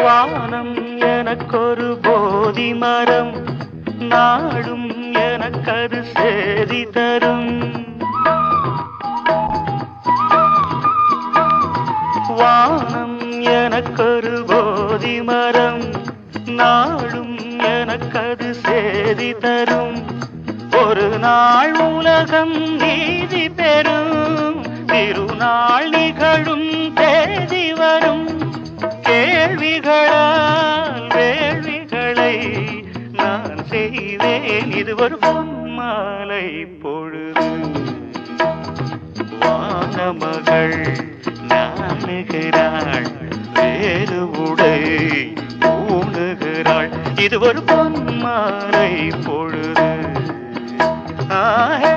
வானம் எனக்கொரு போதி மரம், நாடும் எனக்கது சேதி தரும். வானம் எனக்கொரு போதி மரம், நாடும் எனக்கது சேதி தரும். ஒரு நாள் உலகம் நீதி பெறும், திருநாள் நிகழும் தேதி வரும். கேள்விகளால் வேள்விகளை நான் செய்வேன், இது ஒரு பொன்மாலை பொழுது. வானமகள் நாணுகிறாள், வேறு உடை ஊணுகிறாள், இது ஒரு பொன்மாலை பொழுது. ஆஹே